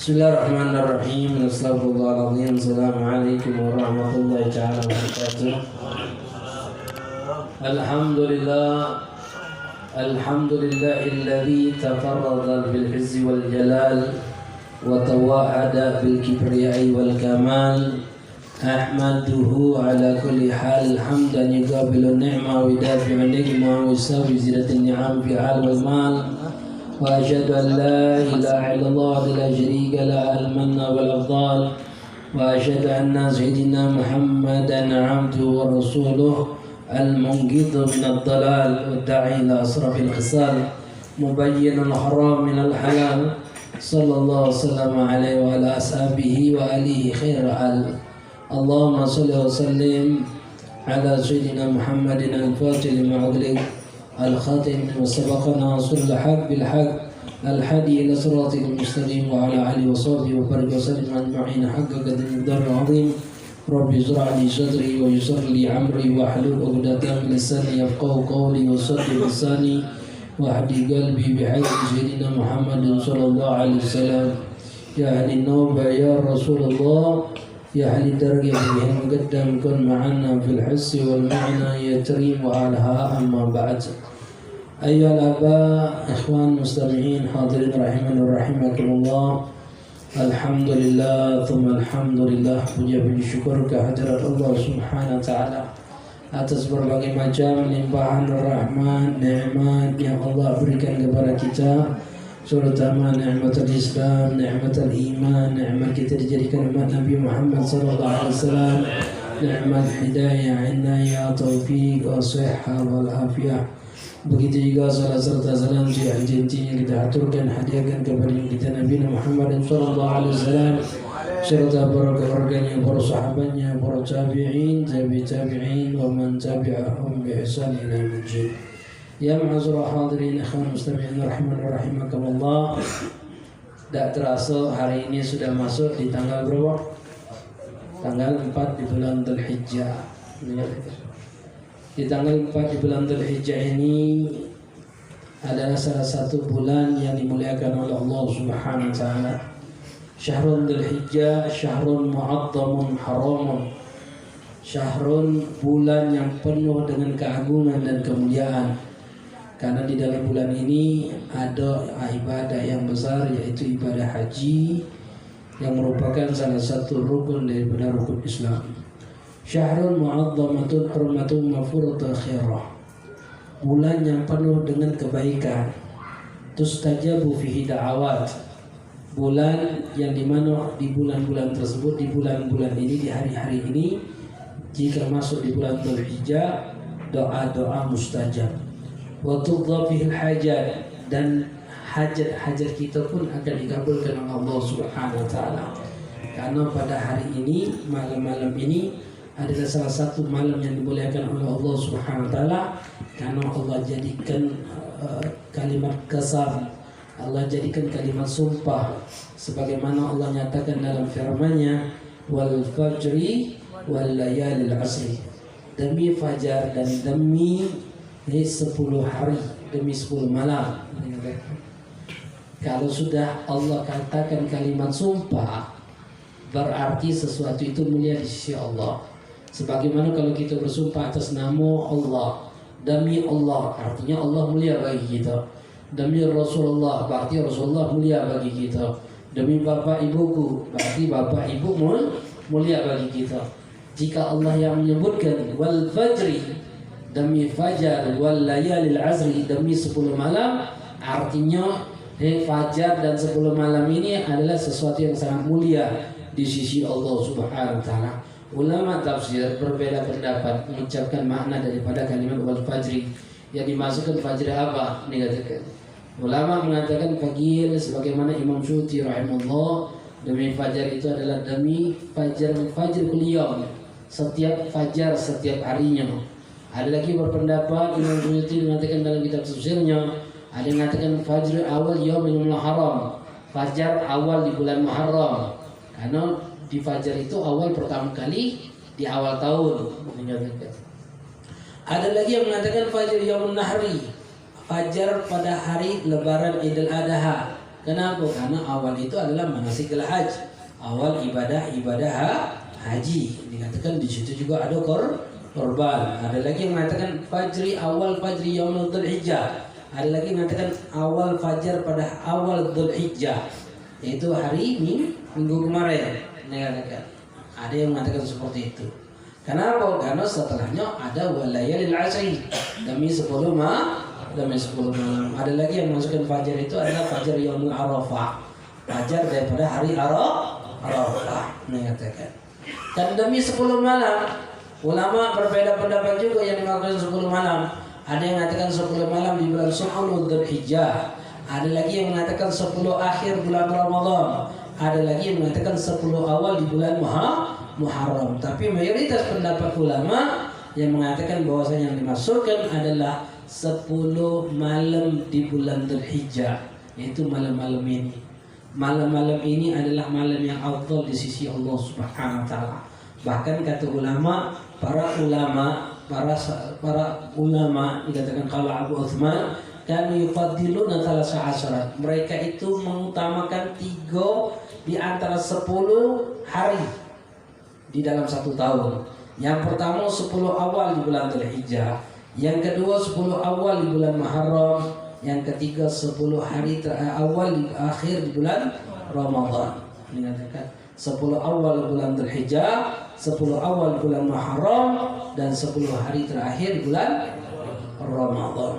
Bismillahirrahmanirrahim. Astagfirullahaladzim. Assalamualaikum warahmatullahi ta'ala wabarakatuh. Alhamdulillahilladzi tafarrada bil izzi wal jalal wa tawa'ada bil kibriyai wal kamal. Ahmaduhu ala kulli hal hamdan yuqabilu ni'ma wa yudafi'u ni'ma wa yusawi zidatin ni'am fi hal wal mal. وأشهد أن لا إله إلا الله لا شريك له المن والأفضال وأشهد أن سيدنا محمدا عبده ورسوله المنقذ من الضلال والداعي إلى أشرف الخصال مبين الحرام من الحلال صلى الله وسلم عليه وعلى أصحابه وآله خير آل. اللهم صل وسلم على سيدنا محمد الفاتح لما أغلق الخاتم وسبقنا ناصر الحق بالحق الهادي إلى صراطك المستقيم وعلى آله وصحبه وبارك وسلم أجمعين حق قدر المقدار العظيم. رب اشرح لي صدري ويسر لي أمري واحلل عقدة من لساني يفقهوا قولي وصدق لساني واهدي قلبي بحق سيدنا محمد صلى الله عليه وسلم. يا أهل النوبة يا رسول الله يا أهل الدرجة به المقدم كن معنا في الحس والمعنى يتريم وعلها. أما بعد أيها الآباء إخوان مستمعين حاضرين رحمنا ورحمكم الله. Alhamdulillah thumma alhamdulillah, puja puji syukur kehadirat Allah Subhanahu wa taala atas berbagai macam limpahan rahmat nikmat yang Allah berikan kepada kita, terutama nikmatul Islam, nikmatul iman, nikmat kita dijadikan umat Nabi Muhammad sallallahu alaihi wasallam, nikmat hidayah, inayah, taufik, shihah wal afiyah. Begitu juga salam serta salam sejahtera yang kita aturkan hadiahkan kepada kita Nabi Muhammad sallallahu alaihi wasallam serta para keluarganya, para sahabatnya, para tabi'in, tabi'in wa man tabi'ahum bi ihsan ila yaumil din. Ya ma'azurah hadirin ikhwan mustami'in rahman wa rahimakumullah. Tak terasa hari ini sudah masuk di tanggal berapa? Tanggal 4 di bulan Dzulhijjah. Di tanggal 4 di bulan Dzulhijjah ini adalah salah satu bulan yang dimuliakan oleh Allah Subhanahu wa taala. Syahrul Dzulhijjah syahrun mu'azzamun haramun. Syahrun, bulan yang penuh dengan keagungan dan kemuliaan. Karena di dalam bulan ini ada ibadah yang besar, yaitu ibadah haji yang merupakan salah satu rukun daripada rukun Islam. Syahrul mu'azzamatun hurmatun mafuratu khairah. Bulan yang penuh dengan kebaikan. Tustajabu fihi da'awat. Bulan yang dimana di bulan-bulan tersebut, di bulan-bulan ini, di hari-hari ini, jika masuk di bulan Dzulhijjah, doa-doa mustajab. Wa tudza fihi hajat, dan hajat-hajat kita pun akan dikabulkan oleh Allah Subhanahu wa taala. Karena pada hari ini, malam-malam ini adalah salah satu malam yang dimuliakan oleh Allah Subhanahu wa taala, karena Allah jadikan kalimat qasam, Allah jadikan kalimat sumpah, sebagaimana Allah nyatakan dalam firman-Nya, wal fajri wal layalil asri, demi fajar dan demi 10 hari, demi 10 malam. Kalau sudah Allah katakan kalimat sumpah, berarti sesuatu itu mulia di sisi Allah. Sebagaimana kalau kita bersumpah atas nama Allah, demi Allah, artinya Allah mulia bagi kita. Demi Rasulullah, berarti Rasulullah mulia bagi kita. Demi bapak ibuku, berarti bapak ibu mulia bagi kita. Jika Allah yang menyebutkan wal fajri, demi fajar, wal layalil asri, demi 10 malam, artinya fajar dan 10 malam ini adalah sesuatu yang sangat mulia di sisi Allah Subhanahu wa taala. Ulama tafsir berbeda pendapat mengucapkan makna daripada kalimat wal fajri. Yang dimasukkan fajr apa? Dikatakan. Ulama mengatakan fajr, sebagaimana Imam Syuuti rahimahullah, demi fajar itu adalah demi fajr kulliyam, setiap fajar setiap harinya. Ada lagi berpendapat Imam Syuuti mengatakan dalam kitab tafsirnya, ada yang mengatakan fajr awal yaumul haram, fajar awal di bulan Muharram. Karena di fajar itu awal pertama kali di awal tahun. Ada lagi yang mengatakan fajar yaumun nahri, fajar pada hari lebaran Idul Adha. Kenapa? Karena awal itu adalah manasikul haji, awal ibadah haji. Dikatakan di situ juga ada korban. Ada lagi yang mengatakan awal fajri yaumul dzulhijjah. Ada lagi yang mengatakan awal fajar pada awal dzulhijjah, yaitu hari minggu kemarin. Ada yang mengatakan seperti itu. Kenapa? Karena setelahnya ada walayalil ashri, demi 10 malam. Ada lagi yang masukkan fajar itu adalah fajar yaumul arafah, fajar daripada hari Arafah. Mengatakan. Dan demi 10 malam, ulama berbeda pendapat juga yang mengatakan 10 malam. Ada yang mengatakan 10 malam di bulan 10 Dzulhijjah. Ada lagi yang mengatakan 10 akhir bulan Ramadan. Ada lagi yang mengatakan 10 awal di bulan Muharram. Tapi mayoritas pendapat ulama yang mengatakan bahwasanya yang dimasukkan adalah 10 malam di bulan Dzulhijjah, yaitu malam-malam ini. Malam-malam ini adalah malam yang afdal di sisi Allah Subhanahu wa taala. Bahkan kata para ulama dikatakan kalau Abu Uthman kan yufaddiluna thalatha asyarat. Mereka itu mengutamakan 3 di antara 10 hari di dalam 1 tahun. Yang pertama 10 awal di bulan Dzulhijjah, yang kedua 10 awal di bulan Muharram, yang ketiga 10 hari awal di akhir di bulan Ramadan. Dikatakan 10 awal bulan Dzulhijjah, 10 awal bulan Muharram, dan 10 hari terakhir bulan Ramadan.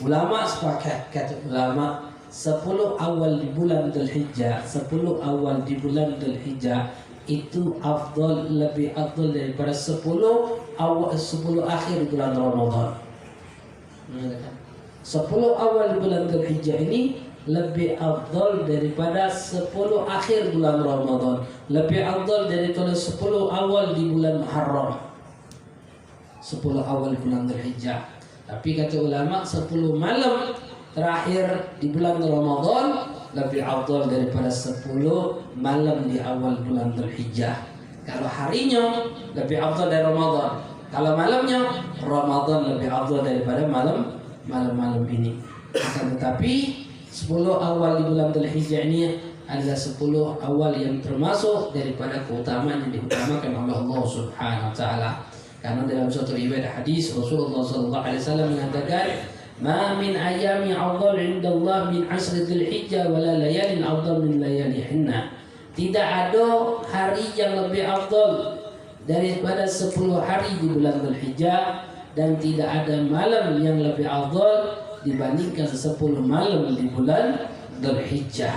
Ulama sepakat, kata ulama, 10 awal di bulan Dzulhijjah, 10 awal di bulan Dzulhijjah itu lebih afdal daripada 10 akhir di bulan Ramadan. 10 awal di bulan Dzulhijjah ini lebih afdal daripada 10 akhir bulan Ramadan, lebih afdal daripada 10 awal di bulan Muharram, 10 awal di bulan Dzulhijjah. Tapi kata ulama 10 malam terakhir di bulan Ramadan lebih afdal daripada 10 malam di awal bulan Dzulhijjah. Kalau harinya lebih afdal dari Ramadan, kalau malamnya Ramadan lebih afdal daripada malam-malam ini. Akan tetapi 10 awal di bulan Dzulhijjah ini adalah 10 awal yang termasuk daripada keutamaan yang diutamakan oleh Allah Subhanahu wa taala. Karena dalam suatu riwayat hadis Rasulullah sallallahu alaihi wasallam mengatakan, "Ma min ayami afdal 'inda Allah min asri Dzulhijjah wa la layalin afdal min layalihinna." Tidak ada hari yang lebih afdal daripada 10 hari di bulan Dzulhijjah, dan tidak ada malam yang lebih afdal dibandingkan 10 malam di bulan Dzulhijjah.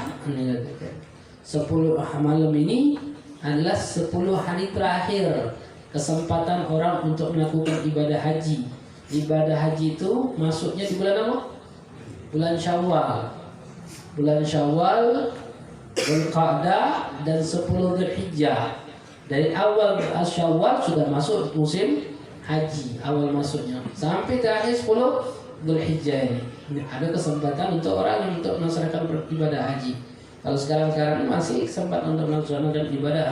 10 malam ini adalah 10 hari terakhir kesempatan orang untuk melakukan ibadah haji. Ibadah haji itu masuknya di bulan apa? Bulan Syawal. Bulan Syawal, Dzulqa'dah, dan 10 Dzulhijjah. Dari awal Syawal sudah masuk musim haji, awal masuknya, sampai terakhir 10 Dzulhijjah ini. Ada kesempatan untuk orang yang untuk melaksanakan ibadah haji. Kalau sekarang masih kesempatan untuk melaksanakan ibadah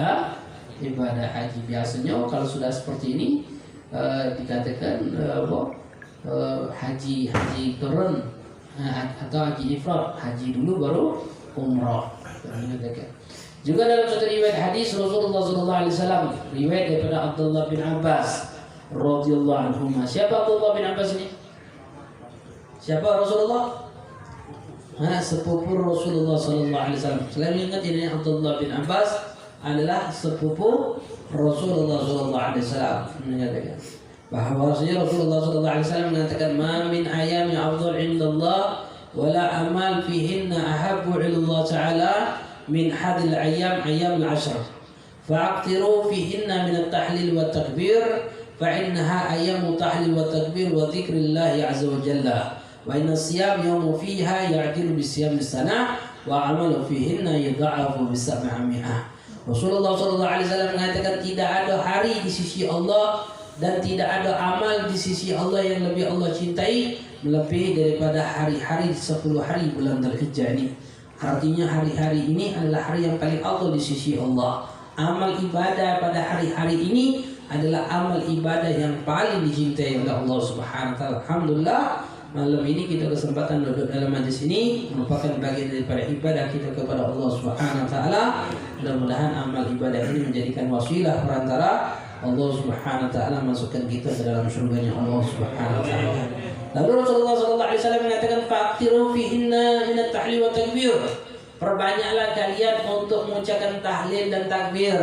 haji. Biasanya kalau sudah seperti ini dikatakan haji turun atau haji ifrad, haji dulu baru umrah. Juga dalam satu riwayat hadis Rasulullah SAW, riwayat daripada Abdullah bin Abbas radhiyallahu anhu. Siapa Abdullah bin Abbas ini? Siapa Rasulullah? Sepupu Rasulullah SAW. Selalu ingat ini, Abdullah bin Abbas adalah sepupu Rasulullah SAW. Mengatakan bahwa Rasulullah SAW mengatakan, "Ma min ayami afdal 'indallah wala amal fihinna ahabbu 'ila Allah Ta'ala min hadhil ayyam ayyamul 'ashr. Fa'aqtiru fihinna min at-tahlil wa takbir fa innaha ayyamu tahlil wa takbir wa dzikrillah 'azza wa jalla. Wa inna siyam yawmu fiha ya'dilu bi siyam as-sanah wa 'amalu fihinna yudha'afu bi 700." Rasulullah SAW mengatakan tidak ada hari di sisi Allah dan tidak ada amal di sisi Allah yang lebih Allah cintai melebihi daripada hari-hari 10 hari bulan Dzulhijjah ini. Artinya hari-hari ini adalah hari yang paling afdal di sisi Allah. Amal ibadah pada hari-hari ini adalah amal ibadah yang paling dicintai oleh Allah Subhanahu wa taala. Alhamdulillah, malam ini kita kesempatan duduk dalam majlis ini merupakan bagian daripada ibadah kita kepada Allah Subhanahu wa taala. Mudah-mudahan amal ibadah ini menjadikan wasilah perantara Allah Subhanahu wa taala masukkan kita ke dalam surganya Allah Subhanahu wa taala. Lalu Rasulullah sallallahu alaihi wasallam mengatakan fa'tiru fihinna min at-tahlil wa takbir. Perbanyaklah kalian untuk mengucapkan tahlil dan takbir.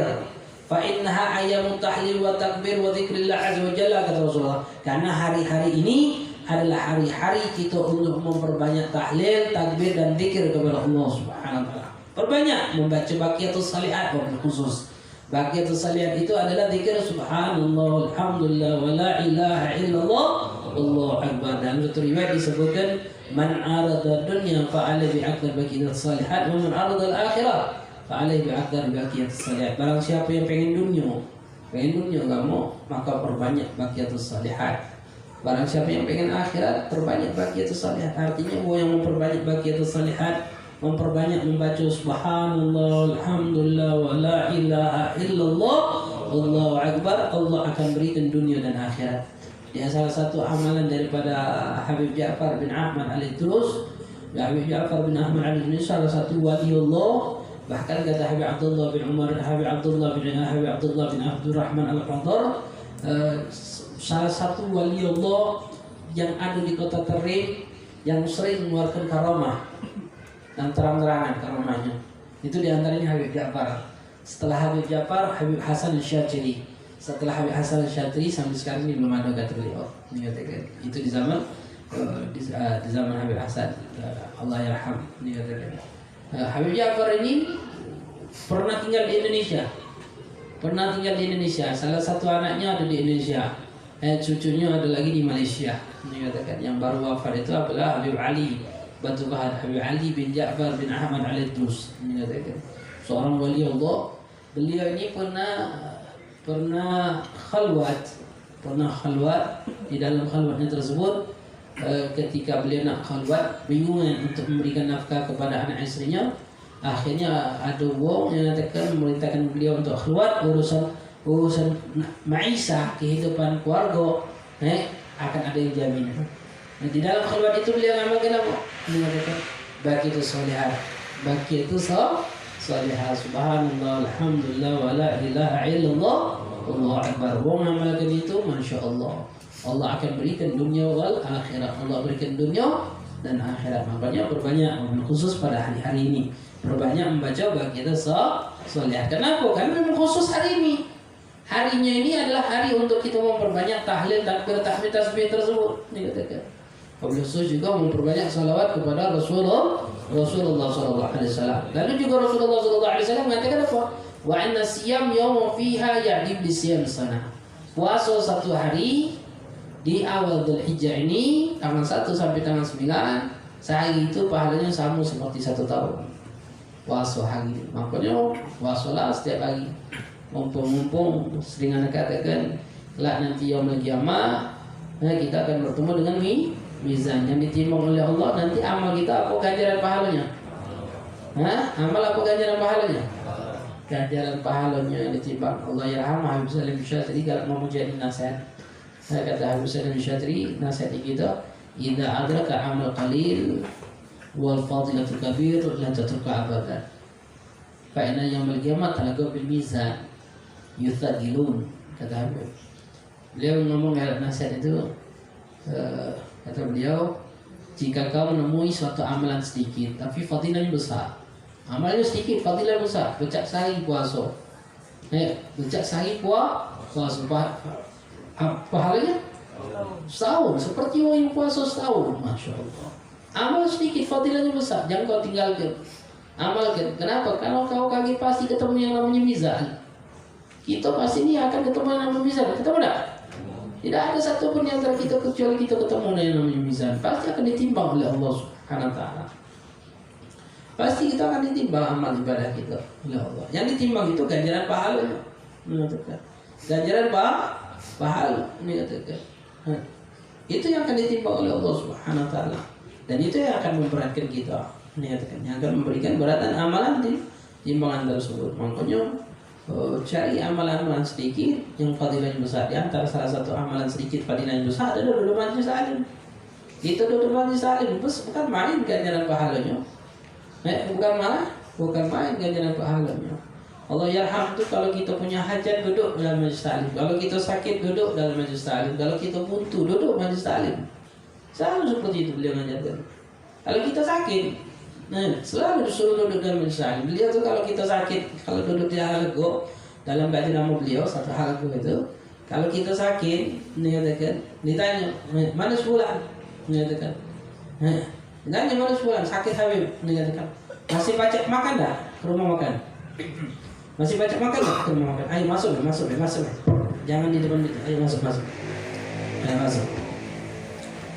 Fa innaha ayyamut tahlil wa takbir wa dzikrillah azza wa jalla, kata Rasulullah. Karena hari-hari ini adalah hari-hari kita untuk memperbanyak tahlil, takbir dan zikir kepada Allah Subhanahu wa taala. Perbanyak membaca baqiyatus shalihat khusus. Baqiyatus shalihat itu adalah zikir subhanallah, alhamdulillah, wa la ilaha illallah, Allahu akbar. Dan satu riwayat disebutkan man arada dunya fa alaihi bi'aqdar baqiyatus shalihat wa man arada al-akhirah fa alaihi bi'aqdar baqiyatus shalihat. Barang siapa yang pengen dunia enggak mau, maka perbanyak baqiyatus shalihat. Barang siapa yang pengen akhirat, perbanyak baqiyatus shalihat. Artinya bahwa yang memperbanyak baqiyatus shalihat, memperbanyak membaca subhanallah, alhamdulillah, wa la ilaha illallah, Allahu akbar, Allah akan berikan dunia dan akhirat. Dia salah satu amalan daripada Habib Ja'far bin Ahmad Al-Idrus. Habib Ja'far bin Ahmad Al-Idrus salah satu waliullah. Bahkan kata Habib Abdullah bin Umar, Habib Abdullah bin Abdurrahman Al-Qadar, salah satu wali Allah yang ada di kota Tarim yang sering mengeluarkan karamah dan terang-terangan karamahnya. Itu diantaranya Habib Ja'far. Setelah Habib Ja'far, Habib Hasan Al-Syatiri. Setelah Habib Hasan Al-Syatiri sampai sekarang ini belum ada kata beliau. Itu di zaman Habib Hasan. Allah yarham. Habib Ja'far ini pernah tinggal di Indonesia. Salah satu anaknya ada di Indonesia. Cucunya ada lagi di Malaysia. Dikatakan yang baru wafat itu adalah Habib Ali Batu Bahar, Habib Ali bin Ja'far bin Ahmad Al-Idrus. Dikatakan seorang wali Allah. Beliau ini pernah khalwat. Di dalam khalwatnya tersebut, ketika beliau nak khalwat, bingung untuk memberikan nafkah kepada anak istrinya. Akhirnya ada wong yang memerintahkan beliau untuk khalwat, urusan maisha, kehidupan keluarga akan ada yang jamin. Nah, di dalam khalwat itu beliau ngamalkan apa? Mengatakan baqiyatus shalihat, subhanallah, alhamdulillah, wa la ilaha illallah, Allahu akbar. Wong ngamalkan itu, masya Allah, Allah akan berikan dunia wal akhirat. Allah berikan dunia dan akhirat. Makanya berbanyak, khusus pada hari-hari ini, berbanyak membaca baqiyatus shalihat. Kenapa? Karena memang khusus hari ini. Harinya ini adalah hari untuk kita memperbanyak tahlil, takbir, tahmid, tasbih tersebut. Dikatakan. Khusus juga memperbanyak salawat kepada Rasulullah sallallahu alaihi wasallam. Lalu juga Rasulullah sallallahu alaihi wasallam mengatakan apa? Wa inna siyam yawma fiha ya'dib bi siyam sana. Puasa satu hari di awal Dzulhijjah ini, tanggal 1 sampai tanggal 9, sehari itu pahalanya sama seperti 1 tahun. Puasa hari. Makanya puasalah setiap hari. Mumpung sering anak katakan lah nanti yaumul qiyamah kita akan bertemu dengan mizan yang ditimbang oleh Allah. Nanti amal kita apa ganjaran pahalanya? Amal apa ganjaran pahalanya? Ganjaran pahalanya yang ditimbang. Allah yarham Habib Salim Syatri kalau mau jadi nasihat. Kata Habib Salim Syatri nasihat kita, idza adraka amal qalil wal fadilatu kabir la tatruka abadan. Fa inna yaumul qiyamah talaqu bil mizan yuthaqilun, kata Habib. Beliau ngomong nasihat itu, kata beliau, jika kau menemui suatu amalan sedikit tapi fadilahnya besar, amalannya sedikit fadilahnya besar, becak sehari puasa, becak sehari puasa, pahalanya setahun, seperti orang yang puasa setahun, masya Allah. Amal sedikit fadilahnya besar, jangan kau tinggalkan, amalkan. Kenapa? Kalau kau kaki pasti ketemu yang namanya mizan. Kita pasti ini akan ketemu yang namanya mizan. Ketemu tak? Tidak ada satupun yang antara kita kecuali kita ketemu dengan yang namanya mizan. Pasti akan ditimbang oleh Allah Subhanahu wa taala. Pasti kita akan ditimbang amal ibadah kita oleh Allah. Yang ditimbang itu ganjaran pahala. Mengatakan ganjaran pahala. Mengatakan itu yang akan ditimbang oleh Allah Subhanahu wa taala. Dan itu yang akan memberatkan kita. Mengatakan yang akan memberikan beratan amalan di timbangan tersebut. Makanya cari amalan-amalan sedikit yang fadilahnya besar. Di antara salah satu amalan sedikit fadilahnya besar adalah dulu majlis alim. Kita duduk majelis taklim bukan main ganjaran pahalanya. Bukan main ganjaran pahalanya. Allah yarham itu kalau kita punya hajat duduk dalam majelis taklim. Kalau kita sakit duduk dalam majelis taklim. Kalau kita buntu duduk majelis taklim. Selalu seperti itu beliau mengajarkan. Kalau kita sakit, selalu disuruh duduk dalam majelis taklim. Beliau tuh kalau kita sakit, kalau duduk di halaqah dalam baju nama beliau satu halaqah itu, kalau kita sakit, mengatakan, ditanya, mana sebulan? Mengatakan, tanya mana sebulan? Sakit Habib, mengatakan, masih baca makan dah? Ke rumah makan? Masih baca makan dah? Ke rumah makan? Ayo masuk. Jangan di depan kita. Ayo masuk. Ayo masuk.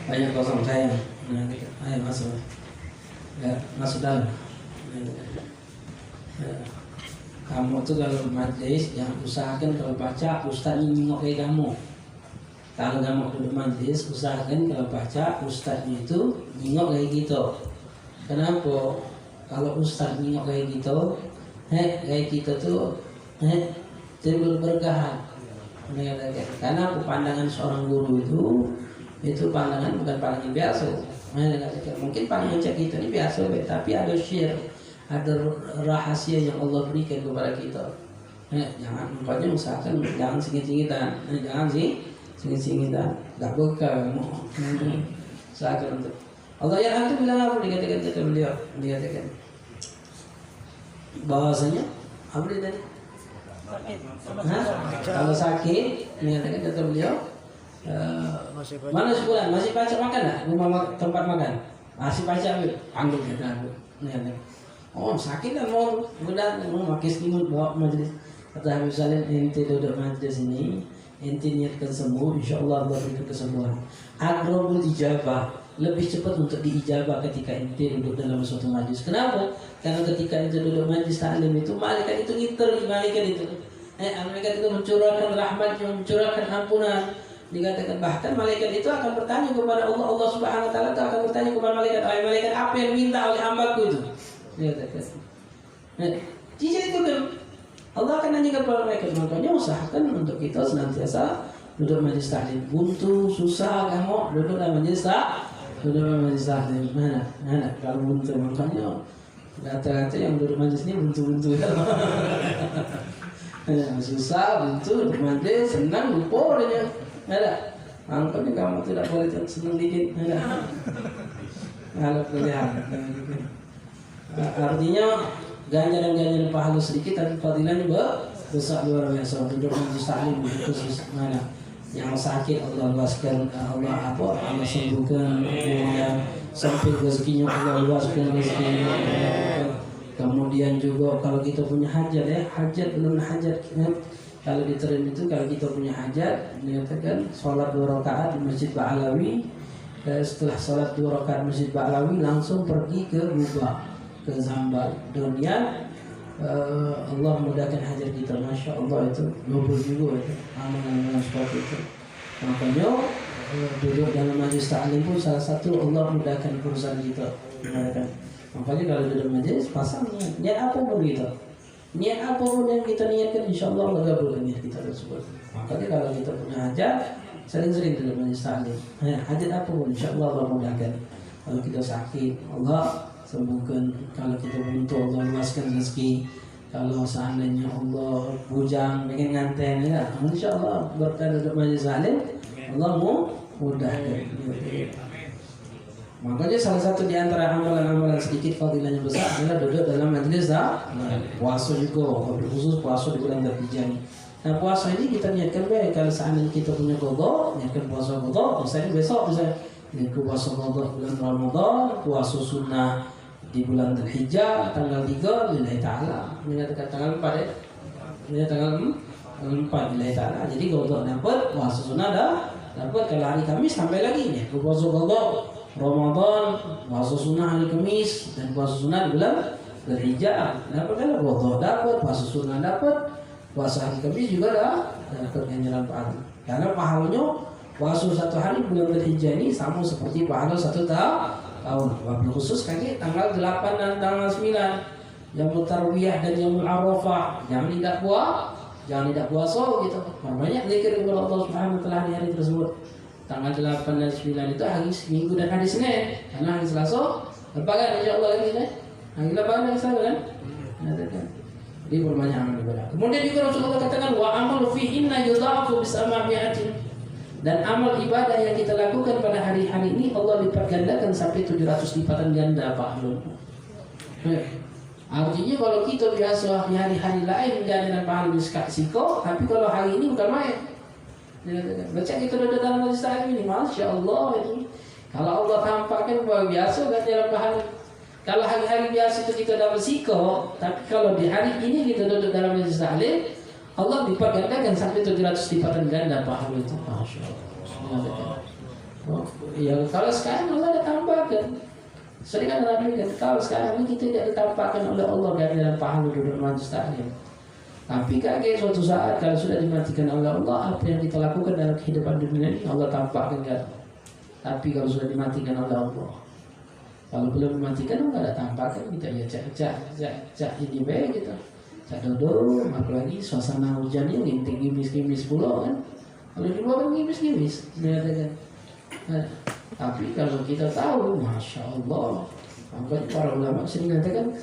Banyak kosong sayang. Ayo masuk. Ya, masuk dalam. Kamu tuh kalau majlis yang usahakan kalau baca ustaz nengok kayak kamu. Kalau kamu duduk majlis usahakan kalau baca ustaznya itu nengok kayak gitu. Kenapa? Kalau ustaz nengok kayak gitu, kayak kita tuh timbul berkah. Karena pandangan seorang guru itu pandangan bukan pandangan biasa. Mungkin pandangan kita ini biasa, tapi ada syir, ada rahasia yang Allah berikan kepada kita. Jangan umpamanya usahakan jangan singit-singitan, nggak bekal. Usahakan untuk Allah yang itu bilang apa dikatakan beliau bahwasanya apa dia tadi? Kalau sakit dikatakan kata beliau mana sebulan masih baca makan tak? Rumah tempat makan masih baca panggil kita. Oh sakit kan mau makin selimut bawa majlis. Kata Habib Salim, ente duduk majlis ini, ente niatkan sembuh, insyaallah Allah berikan kesembuhan. Aqrabul ijabah, lebih cepat untuk diijabah ketika ente duduk dalam suatu majlis. Kenapa? Karena ketika ente duduk majlis taklim itu malaikat itu ngiter, malaikat itu mencurahkan rahmatnya, mencurahkan ampunan. Dikatakan bahkan malaikat itu akan bertanya kepada Allah Subhanahu wa taala akan bertanya kepada malaikat, malaikat apa yang minta oleh hambaku itu? Dikatakan. Jika itu kan Allah akan nanya kepada malaikat, makanya usahakan untuk kita senantiasa duduk majlis taklim. Buntu, susah kamu duduk dalam majlis taklim. Mana? Kalau buntu makanya kata-kata yang duduk majlis ini buntu-buntu. Susah buntu duduk majlis, senang lupa dia. Ada, angkatnya kamu tidak boleh senang dikit. Ada, kalau kelihatan. Artinya ganjaran pahala sedikit tapi fadilahnya besar luar biasa. Duduk majlis taklim khusus mana yang sakit Allah luaskan, Allah sembuhkan, yang sampai rezekinya Allah luaskan rezekinya. Kemudian juga kalau kita punya hajat belum hajat. Kalau diterima itu kalau kita punya hajat, dikatakan sholat 2 rakaat di Masjid Ba'alawi. Setelah sholat 2 rakaat Masjid Ba'alawi langsung pergi ke Buba, ke Zambal. Dunia Allah mudahkan hajat kita, masya Allah itu noble juga itu amalan seperti itu. Makanya duduk dalam majlis taklim pun salah satu Allah mudahkan urusan kita. Makanya kalau duduk majlis pasang niat apa pun kita. Niat apapun yang kita niatkan, insya Allah Allah kabulkan niat kita tersebut. Makanya kalau kita punya hajat, sering-sering dalam majlis taklim. Hajat apapun, insya Allah Allah mudahkan. Kalau kita sakit, Allah sembuhkan. Kalau kita buntu, Allah luaskan rezeki. Kalau seandainya Allah bujang, pengen nganten, insya Allah berkah duduk majlis taklim, Allah mudahkan. Makanya salah satu di antara amalan-amalan sedikit fadilahnya besar adalah duduk dalam majlis puasa juga, khusus puasa di bulan Dzulhijjah. Nah puasa ini kita niatkan baik. Kalau seandainya kita punya qada, niatkan puasa qada, misalnya besok bisa niatkan puasa qada bulan Ramadan, puasa sunnah di bulan Dzulhijjah tanggal 3 lillahi ta'ala. Menyatakan tanggal 4 ya. Tanggal 4 lillahi ta'ala. Jadi qada dapat, puasa sunnah dapat. Kalau hari Kamis sampai lagi nih puasa qada Ramadan, puasa sunnah hari Kamis dan puasa sunnah di bulan Dzulhijjah. Dapat kan qada dapat, puasa sunnah dapat, puasa hari Kamis juga dapat ganjaran pahala. Karena pahalanya puasa satu hari bulan Dzulhijjah ini sama seperti pahala 1 tahun. Wabil khusus kaki tanggal 8 dan tanggal 9 Yaumul Tarwiyah dan Yaumul Arafah. Jangan tidak puasa gitu. Banyak zikir kepada Allah Subhanahu wa taala di hari tersebut. tanggal 8 dan 9 itu hari Minggu dan hari Senin. Karena hari Selasa lebaran insyaallah ini kan. Hari lebaran hari Selasa kan. Jadi berbanyak amal ibadah. Kemudian juga Rasulullah katakan wa amal fihinna yudha'afu bisama'mi'atin. Dan amal ibadah yang kita lakukan pada hari-hari ini Allah lipat gandakan sampai 700 lipatan ganda pahalanya. Artinya kalau kita biasa di hari-hari lain menjadikan pahala siko, tapi kalau hari ini bukan main. Baca kita udah dalam majlis taklim ini, masya Allah ini. Kalau Allah tampakkan luar biasa kan dalam pahala. Kalau hari-hari biasa itu kita dapat siko, tapi kalau di hari ini kita duduk dalam majlis taklim, Allah lipat gandakan sampai 700 lipatan ganda pahala itu, masya Allah. Ya kalau sekarang Allah ada tambahkan. Sering kan Nabi kan, kalau sekarang ini kita tidak ditampakkan oleh Allah dalam pahala duduk majlis taklim. Tapi kaget suatu saat kalau sudah dimatikan oleh Allah, apa yang kita lakukan dalam kehidupan dunia ini Allah tampakkan kan. Tapi kalau sudah dimatikan oleh Allah, kalau belum dimatikan Allah tidak tampakkan, kita ya cak ini baik gitu. Cak dodol, apalagi suasana hujannya rintik gimis-gimis pula kan. Kalau di luar kan gimis-gimis, kan. Tapi kalau kita tahu, masya Allah, para ulama sering mengatakan,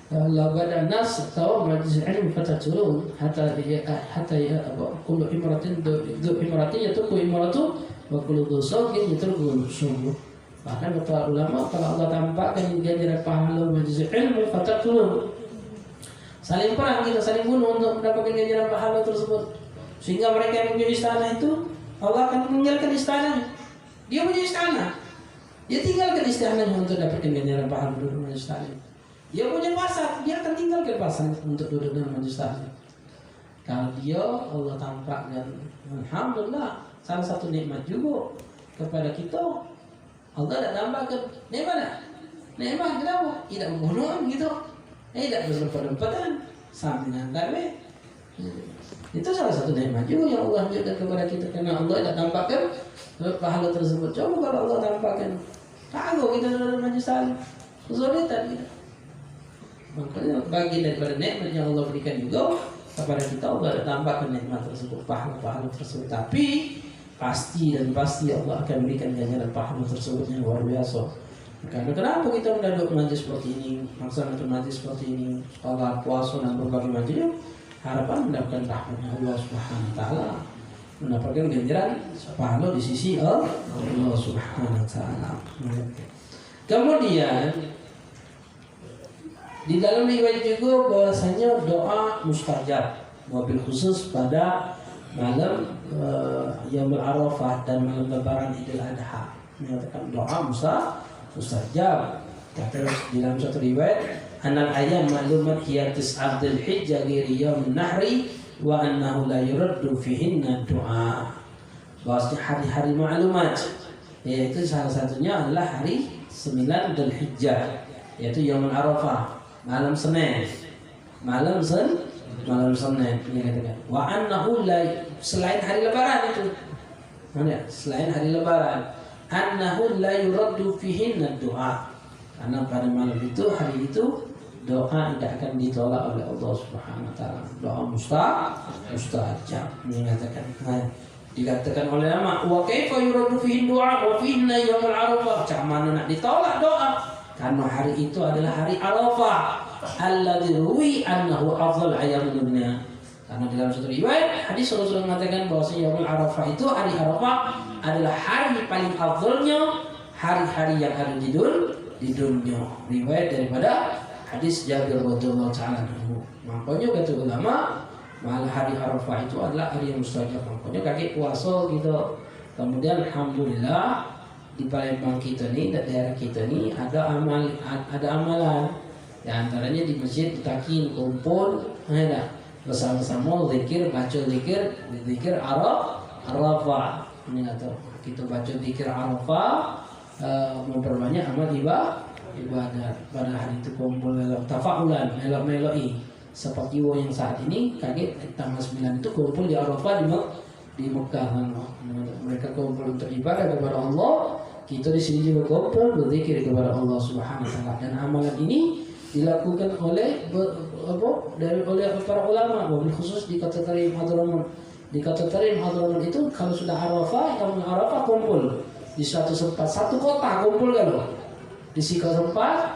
lagada nas atau majlis ilmu fatatulun hatta kullu imratin yatruku imratu wa kullu dhusaqin yatruku subuh. Bahkan kata ulama, kalau Allah tampakkan ganjaran pahala majlis ilmu fatatulun, saling perang kita, saling bunuh untuk mendapatkan ganjaran pahala tersebut. Sehingga mereka yang punya istana itu Allah akan meninggalkan istananya. Dia punya istana, dia tinggalkan istananya untuk dapatkan ganjaran pahala duduk dalam istana. Dia punya pasar, dia akan tinggalkan pasar untuk duduk dalam istana. Kalau dia Allah tampakkan, alhamdulillah, salah satu nikmat juga kepada kita. Allah tidak tampakkan nikmat kenapa? Tidak membunuh gitu, tidak berlompat-lompatan, sampingan tarwe. Itu salah satu nikmat juga yang Allah berikan kepada kita, karena Allah tidak tampakkan pahala tersebut. Coba kalau Allah tampakkan, kagok kita dalam majlis saling kesulitan kita. Makanya bagi daripada nikmat yang Allah berikan juga kepada kita, Allah ada tampakkan nikmat tersebut, pahala-pahala tersebut. Tapi pasti Allah akan berikan ganjaran pahala tersebut yang luar biasa. Karena kenapa kita mendaduk majlis seperti ini, melaksanakan majlis seperti ini, sholat, puasa dan berbagai macam, harapan mendapatkan rahmatnya Allah Subhanahu Wa Taala, mendapatkan ganjaran pahala di sisi Allah Subhanahu Wa Taala. Kemudian di dalam riwayat juga bahwasanya doa mustajab, wabil khusus pada malam Yaumul Arafah dan malam Lebaran Idul Adha, menyatakan doa mustajab. Terus di dalam satu riwayat, anal ayam ma'lumat hiya tis'atul hijjah li yaumil nahri wa annahu la yuraddu fihinna doa. Bahwasanya hari-hari maklumat, yaitu salah satunya adalah hari 9 Dzulhijjah, yaitu Yaumul Arafah, malam Senin, malam Senin ini katakan. Wa annahu la, selain hari Lebaran itu, selain hari Lebaran, annahu la yuraddu fihinna doa, karena pada malam itu, hari itu, doa tidak akan ditolak oleh Allah Subhanahu Wa Taala. Doa mustajab, mengatakan. Dikatakan oleh ulama, wa kaifa yuraddu fihi doa wa fihi yaumul arafah. Macam mana nak ditolak doa? Karena hari itu adalah hari Arafah, alladzi ruwi annahu afdal ayyamid dunya. Karena dalam satu riwayat hadis Rasulullah mengatakan bahwa yaumul Arafah itu, hari Arafah adalah hari paling afdalnya hari-hari yang ada di dunia. Riwayat daripada hadis Jabir radhiyallahu taala anhu. Makanya kata ulama, malah hari Arafah itu adalah hari yang mustajab. Makanya kaki puasa gitu. Kemudian alhamdulillah di Palembang kita ni, di daerah kita ni ada amalan. Di antaranya di masjid ditakin kumpul, bersama-sama zikir, baca zikir Arafah. Ini atau kita baca zikir Arafah, memperbanyak amal ibadah pada hari itu, kumpul tafaulan, meloi. Seperti yang saat ini kaget tanggal 9 itu kumpul di Arafah di Mekah. Mereka kumpul untuk ibadah kepada Allah. Kita di sini juga kumpul berzikir kepada Allah Subhanahu Wa Taala. Dan amalan ini dilakukan oleh para ulama, wabil khusus di kota Tarim Hadramaut. Di kota Tarim Hadramaut itu kalau sudah Arafah, yang Arafah kumpul di suatu tempat, satu kota kumpul kalau di sikat tempat,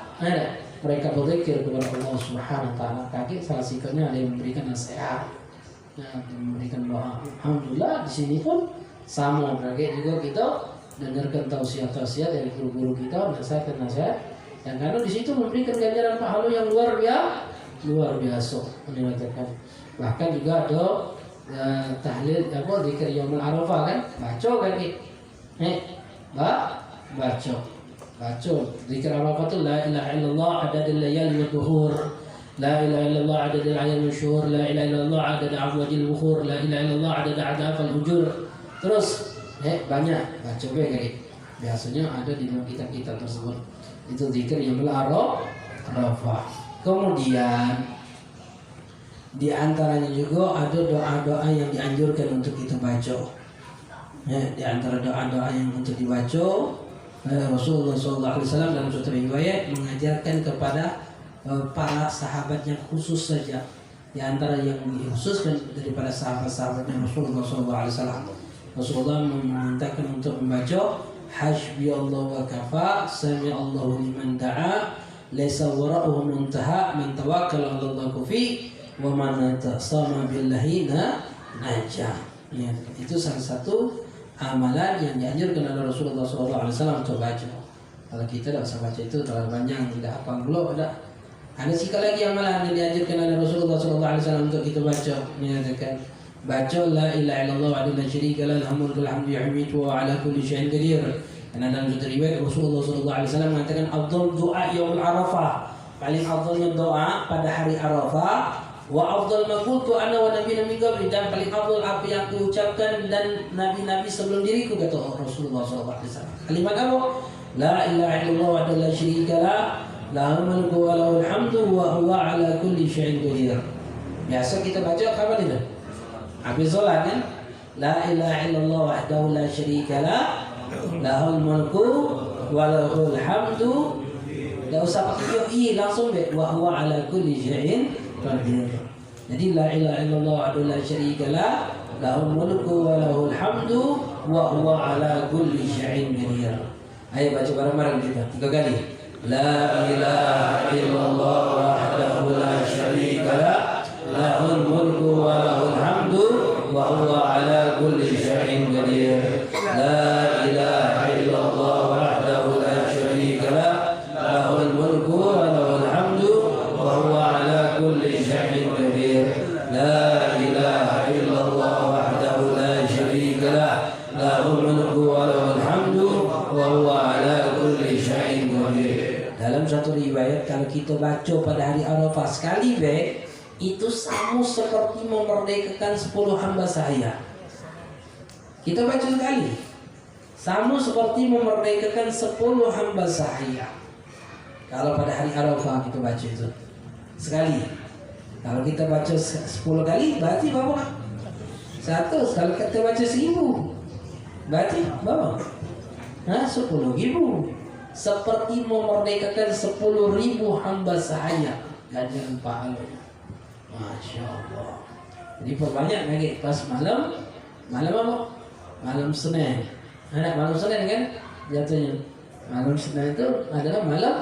mereka berzikir kepada Allah Subhanahu Wa Taala. Kaki salah sikatnya ada yang memberikan nasihat, memberikan doa. Alhamdulillah di sini pun sama, kaki juga kita dengarkan tausiah-tausiah dari guru-guru kita, nasihat-nasihat. Yang karena di situ memberikan ganjaran pahala yang luar biasa. Menyatakan bahkan juga ada tahlil zikir yaumul arafah kan, baca kan baca zikir arafah itu la ilaha illallah adadil layali wad duhur, la ilaha illallah adadil ayyam wasyhur, la ilaha illallah adad afwadil bukhur, la ilaha illallah adad adafal ujur. Terus banyak baca kayak biasanya ada di dalam kitab-kitab tersebut. Itu zikir yaumul arafah. Kemudian di antaranya juga ada doa-doa yang dianjurkan untuk kita baca. Di antara doa-doa yang untuk dibaca, Rasulullah SAW dalam suatu riwayat mengajarkan kepada para sahabat yang khusus saja. Di antara yang dikhususkan daripada sahabat-sahabatnya Rasulullah SAW, Rasulullah memintakan untuk membaca Hasbiyallahu wa kafa, sami'allahu liman da'a, laisa wara'uhu muntaha, man tawakkala 'ala Allah kufi, wa man tasama billahi najah. Ya, itu salah satu amalan yang dianjurkan oleh Rasulullah SAW untuk baca. Kalau kita tidak usah baca itu terlalu panjang, tidak apa belum ada. Ada sekali lagi amalan yang dianjurkan oleh Rasulullah SAW untuk kita baca. Menyatakan baca la ilaha illallah wa la syarika lahu lahul mulku wal hamdu wa ala kulli syai'in qadir. Karena dalam satu riwayat Rasulullah SAW mengatakan afdal doa yaumul arafah, paling afdalnya doa pada hari Arafah, wa afdal ma qultu ana wa nabiyyu min qabli, dan paling afdal apa yang aku ucapkan dan nabi-nabi sebelum diriku, kata Rasulullah SAW. Kalimat apa? La ilaha illallah wa la syarika lahu lahul mulku wa lahul hamdu wa huwa ala kulli syai'in qadir. Biasa kita baca kapan itu? Habis salat kan? La ilaha illallah wahdahu la syarika lahu lahul mulku wa lahul hamdu. Tidak usah pakai yoi, langsung wa huwa ala kulli syai'in qadir. Jadi la ilaha illallah wahdahu la syarika lahu lahul mulku wa lahul hamdu wa huwa ala kulli syai'in qadir. Ayo baca bareng-bareng kita 3 kali. La ilaha illallah wahdahu la syarika lahu lahul mulku wa lahul hamdu wa huwa ala kulli syai'in qadir. La ilaha illallah wahdahu la syarika lahu lahul mulku wa lahul hamdu wa huwa ala kulli syai'in qadir. La ilaha illallah wahdahu la syarika lahu lahul mulku wa lahul hamdu wa huwa ala kulli syai'in qadir. Dalam satu riwayat kalau kita baca pada hari Arafah sekali itu sama seperti memerdekakan 10 hamba sahaya. Kita baca sekali, sama seperti memerdekakan 10 hamba sahaya. Kalau pada hari Arafah kita baca itu sekali. Kalau kita baca 10 kali berarti berapa? 100. Kalau kita baca 1000 berarti berapa? 10.000. Seperti memerdekakan 10.000 hamba sahaya. Ganjaran pahalanya, Masya Allah. Jadi perbanyak lagi pas malam apa? Malam Senin. Ada malam Senin kan jatuhnya. Malam Senin itu adalah malam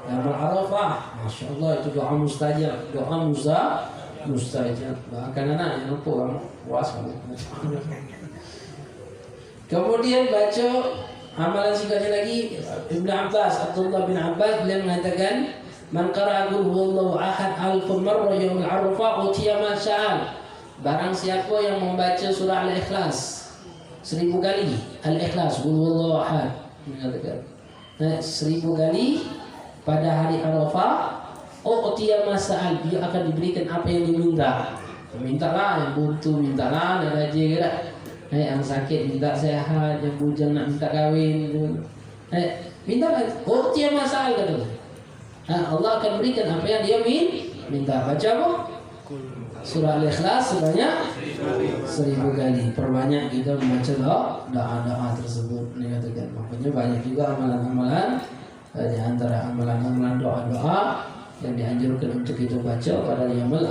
Yaumul Arafah. Masya Allah, itu doa mustajab, doa mustajab. Bahkan anak yang lupa puas. Kemudian baca amalan singkatnya lagi. Ibnu Abbas, Abdullah bin Abbas, beliau mengatakan, man qara'a qul huwallahu ahad alfun marra yaumul arafah utiya ma sya'al. Barang siapa yang membaca surah Al-Ikhlas 1000 kali, Al-Ikhlas qul huwallahu ahad, mengatakan 1000 kali pada hari Arafah, utiya ma sya'al, dia akan diberikan apa yang diminta. Mintalah yang buntu, mintalah yang rajin kira. Yang sakit minta sehat, yang bujang nak minta kahwin, minta utiya ma sya'al, kata Allah akan berikan apa yang dia minta. Baca apa? Surah Al-Ikhlas sebanyak 1000 kali. Perbanyak kita membaca doa-doa tersebut. Dikatakan makanya banyak juga amalan-amalan, di antara amalan-amalan doa-doa yang dianjurkan untuk kita baca pada yaumul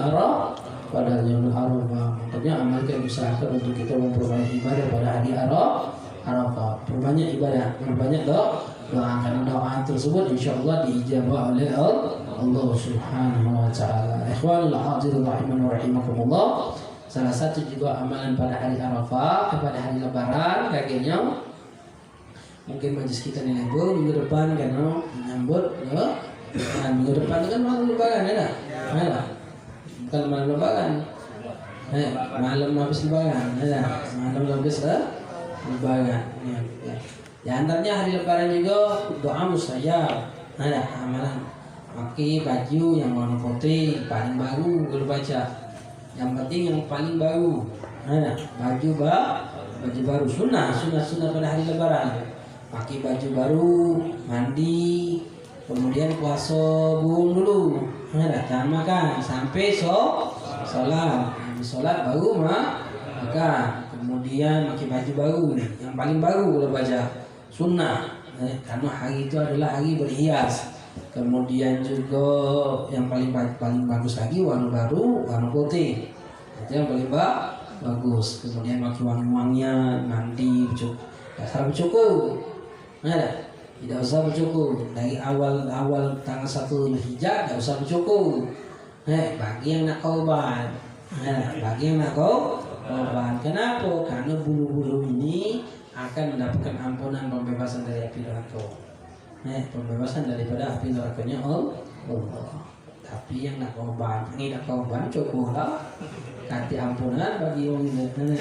pada yaumul Arafah. Makanya amalkan, usahakan untuk kita memperbanyak ibadah pada hari Arafah. Perbanyak ibadah, perbanyak doa. Karena doa tersebut insyaallah diijabah oleh Allah Subhanahu wa taala. Ikhwanul hadirin rahiman wa rahimakumullah. Salah satu juga amalan pada hari Arafah, pada hari Lebaran kayaknya mungkin majlis kita nih minggu depan karena menyambut minggu depan itu kan malam Lebaran ya, bukan malam Lebaran, malam habis Lebaran, malam habis Lebaran. Ya antaranya hari Lebaran juga doa mustajab, amalan pakai baju yang warna putih paling baru kalau baca, yang penting yang paling baru, baju baru sunnah pada hari Lebaran. Pakai baju baru, mandi, kemudian puasa buang dulu, jangan makan sampai sholat. Habis sholat baru makan, kemudian pakai baju baru, yang paling baru kalau baca sunnah, karena hari itu adalah hari berhias. Kemudian juga yang paling bagus lagi warna baru, warna putih, itu yang paling bagus. Kemudian pakai wangi-wangian, mandi, dasar bercukur. Tidak usah bercukur dari awal tanggal 1 Zulhijjah, tidak usah bercukur. Bagi yang nak korban, kenapa? Karena bulu-bulu ini akan mendapatkan ampunan, pembebasan dari api neraka. Pembebasan daripada api nerakanya Allah. Tapi yang nak korban, cukurlah kasih ampunan bagi orang ini.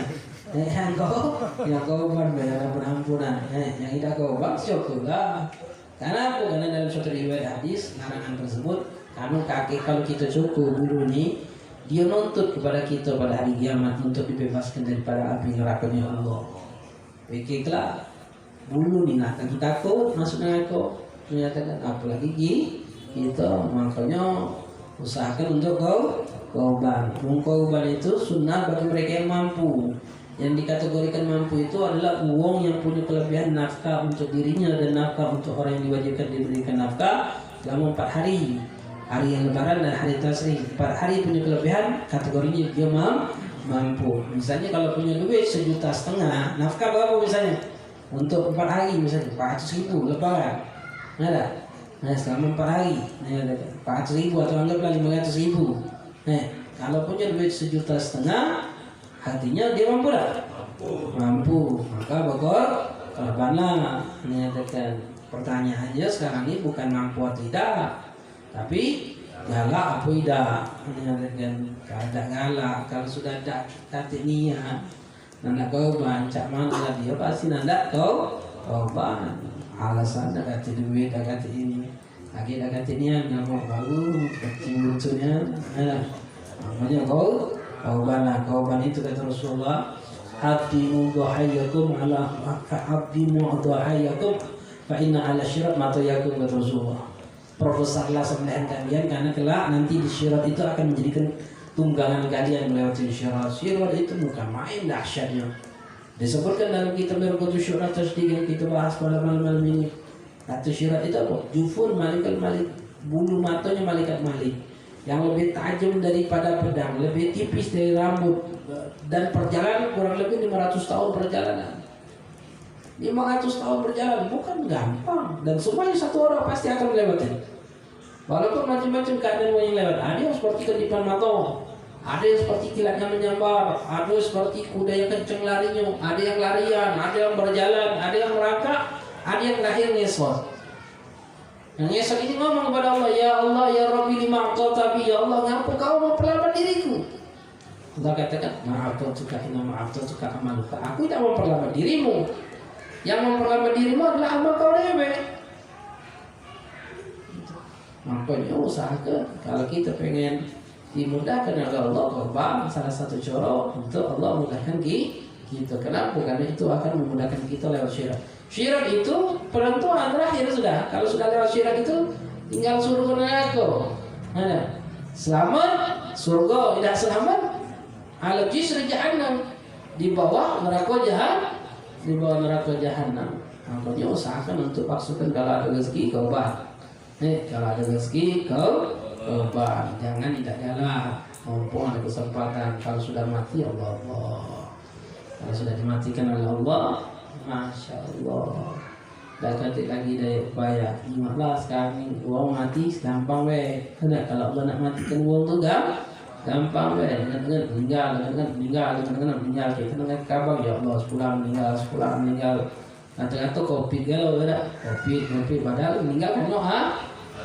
Yang korban dapat ampunan, yang tidak korban syukurlah. Karena dalam suatu riwayat hadis larangan tersebut, karena kalau kita cukur bulu ini, dia nuntut kepada kita pada hari kiamat untuk dibebaskan daripada api nerakanya Allah. Pikirlah bulu ni nak kita takut masuk neraka, menyatakan apalagi kita, makanya usahakan untuk korban. Korban itu sunnah bagi mereka yang mampu. Yang dikategorikan mampu itu adalah uang yang punya kelebihan nafkah untuk dirinya dan nafkah untuk orang yang diwajibkan diberikan nafkah selama 4 hari. Hari yang Lebaran dan hari Tasyrik, 4 hari punya kelebihan, kategorinya dia mampu. Misalnya kalau punya duit 1,5 juta, nafkah berapa misalnya? Untuk 4 hari misalnya 400.000 Lebaran. Selama 4 hari 400.000 atau anggaplah 500.000. Kalau punya duit 1,5 juta, artinya dia mampu tak? Mampu. Maka korbanlah. Menyatakan pertanyaannya sekarang ini bukan mampu atau tidak, tapi galak apa tidak. Menyatakan kalau galak, kalau sudah ada kata niat nak korban, cak mana dia pasti nak korban. Alasan dah kata duit, dah kata ini, lagi dah kata niat, nak baru kecil lucunya. Makanya korban itu kata Rasulullah, abdimu dhahayakum ala fa inna ala syirat mata yakum, kata Rasulullah. Perbesarlah sembelihan kalian karena kelak nanti di syirat itu akan menjadikan tunggangan kalian melewati syirat. Syirat itu bukan main dahsyatnya. Disebutkan dalam kitab Raqatul Syu'ara Tasdiq yang kita bahas pada malam ini. Kata syirat itu apa? Jufur malikal malik, bulu matanya malaikat malik, yang lebih tajam daripada pedang, lebih tipis dari rambut, dan perjalanan kurang lebih 500 tahun perjalanan. 500 tahun perjalanan bukan gampang, dan semuanya satu orang pasti akan melewati. Walaupun macam-macam keadaan yang lewat, ada yang seperti kedipan mata, ada yang seperti kilatnya menyambar, ada yang seperti kuda yang kencang larinya, ada yang larian, ada yang berjalan, ada yang merangkak, ada yang lahir ngesot. Yang ngesot ini ngomong kepada Allah, ya Allah, ya Rabbi lima aqtabi, ya Allah, ngapa kau memperlambat diriku? Allah katakan, ma'aftuka inna ma'aftuka amaluka, aku tidak memperlambat dirimu. Yang memperlambat dirimu adalah amal kau remeh. Makanya usahakan kalau kita pengen dimudahkan oleh Allah korban, salah satu cara untuk Allah mudahkan kita. Kenapa? Karena itu akan memudahkan kita lewat syirat. Syirat itu penentuan terakhir sudah. Kalau sudah lewat syirat itu tinggal surga neraka. Selamat surga, tidak selamat ala jisri jahannam, di bawah neraka jahannam. Makanya usahakan untuk paksukan kalau ada rezeki korban. Kalau ada rezeki korban, jangan tidak galak. mumpung ada kesempatan. Kalau sudah mati Allah, kalau sudah dimatikan oleh Allah, masya Allah, dah ketik lagi dari upaya. Ingatlah sekarang uang mati gampang weh. Kalau Allah nak matikan uang tu gampang weh. Dengan meninggal kita dengan kabar ya Allah sepulang meninggal. Kata-kata kopi galau ada kopi padahal meninggal kan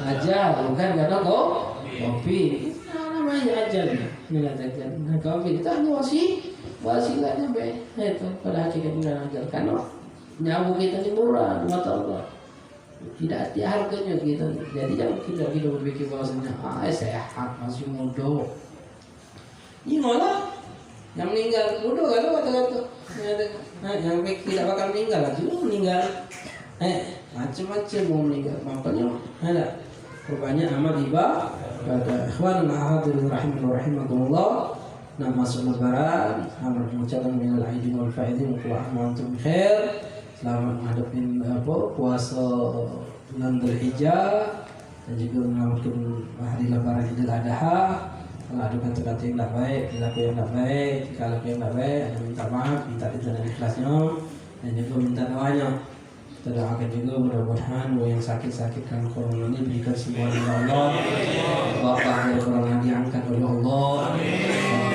ajar bukan karena kopi. Namanya ajar ni katakan. Kopi kita hanya wasilahnya baik. Itu pada hakikatnya ajar kan nyawa kita ni murah di mata Allah. Tidak ada harganya kita. Jadi jangan kita berpikir bahwasanya sehat masih muda. Ingatlah yang meninggal muda kalau kata-kata. Yang tidak bakal meninggal lagi meninggal. Macam-macam mau meninggal. Makanya ada perbanyak amal ibadah. Ikhwan hadirin rahimakumullah. Nah masuk lebaran, selamat mengucapkan minal aidin wal faizin wa antum khair. Selamat menghadapi puasa bulan Dzulhijjah dan juga menghadapi hari lebaran Idul Adha. Kalau ada kata-kata yang tak baik, perilaku yang tak baik, kalau yang tak baik, ada minta maaf, minta dengan ikhlasnya dan juga minta doanya. Kita doakan juga mudah-mudahan yang sakit-sakit kan corona ini berikan sembuhan oleh Allah. Wabah dari corona diangkat oleh Allah.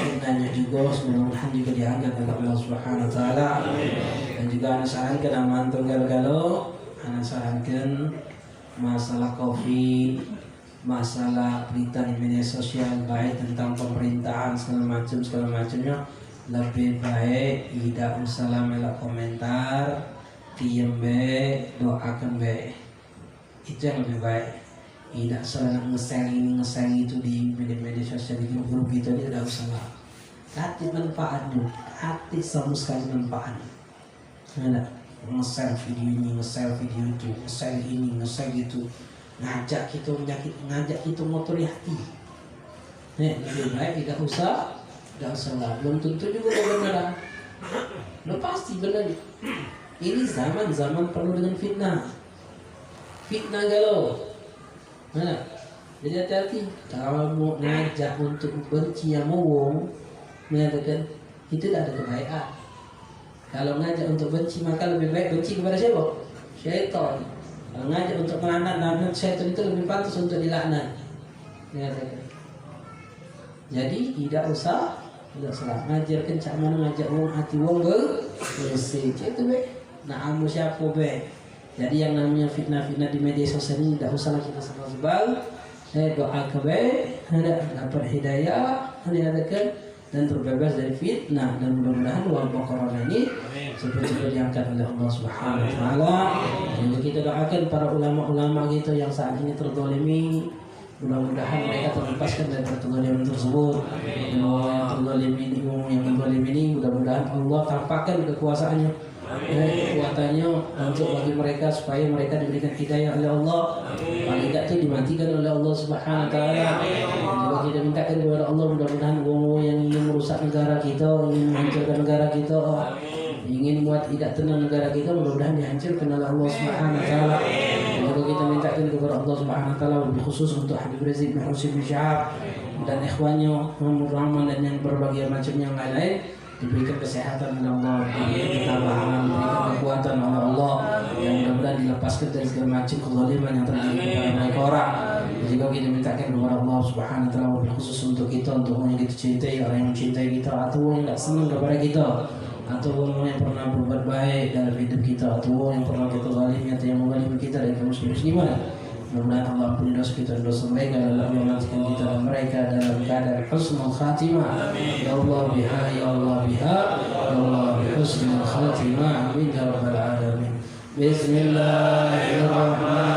Fitnahnya juga mudah-mudahan juga diangkat oleh Allah Subhanahu Wa Taala. Dan juga anak sarankan aman galau-galau, anak sarankan masalah COVID, masalah berita di media sosial baik tentang pemerintahan segala macamnya, lebih baik tidak usah melak komentar, diam be, doakan be, itu yang lebih baik. Tidak usah nge-share ini nge-share itu di media sosial di grup kita ini, tidak usah lah. Hati manfaatnya, hati sama sekali manfaatnya. Ada nge-share video ini, nge-share video itu, nge-share ini, nge-share itu. Ngajak kita motori hati. Lebih baik tidak usah lah. Belum tentu juga benar. Lo pasti benar. Ini zaman penuh dengan fitnah galau. Jadi hati-hati. Kalau mau ngajak untuk benci yang wong, mengatakan itu tidak ada kebaikan. Kalau ngajak untuk benci maka lebih baik benci kepada siapa? Syaitan. Kalau ngajak untuk melaknat syaitan itu lebih pantas untuk dilaknat. Jadi tidak usah ngajarkan cak mana ngajak wong hati wong bersih. Itu be. Nah amu siapa be. Jadi yang namanya fitnah-fitnah di media sosial ini tidak usah kita sebal. Doa be, dapat hidayah, dan terbebas dari fitnah, dan mudah-mudahan wabah corona ini cepat-cepat diangkat oleh Allah Subhanahu Wa Taala. Jadi kita doakan para ulama-ulama gitu yang saat ini terzalimi, mudah-mudahan mereka terlepaskan dari perzaliman tersebut. Dan yang terzalimi ini, mudah-mudahan Allah tampakkan kekuasaannya, kekuatannya untuk bagi mereka supaya mereka diberikan hidayah oleh Allah. Paling tidak itu dimatikan oleh Allah Subhanahu Wa Taala. Dan juga kita mintakan kepada Allah mudah-mudahan wong yang ingin merusak negara kita, ingin menghancurkan negara kita, ingin buat tidak tenang negara kita, mudah-mudahan dihancurkan oleh Allah Subhanahu Wa Taala. Dan juga kita mintakan kepada Allah Subhanahu Wa Taala lebih khusus untuk Habib Rizik bin Syihab dan ikhwannya Muhammad Rahman dan yang berbagai macam yang lain, diberikan kesehatan oleh Allah, diberikan ketabahan, diberikan kekuatan oleh Allah, yang mudah-mudahan dilepaskan dari segala macam kezaliman yang terjadi kepada mereka orang. Jika kita mintakan kepada Allah Subhanahu Wa Taala khusus untuk kita, untuk orang yang kita cintai, orang yang mencintai kita, atau orang yang tak senang kepada kita, atau orang yang pernah berbuat baik dalam hidup kita, atau orang yang pernah kita zalimi atau yang menzalimi kita dari kaum muslimin. Mudah-mudahan Allah ampuni dosa kita dan dosa mereka, dan Allah matikan kita dan mereka dalam keadaan husnul khatimah. Ya Allah biha, ya Allah biha, ya Allah bihusnul khatimah. Amin ya rabbal alamin. Bismillahirrahmanirrahim.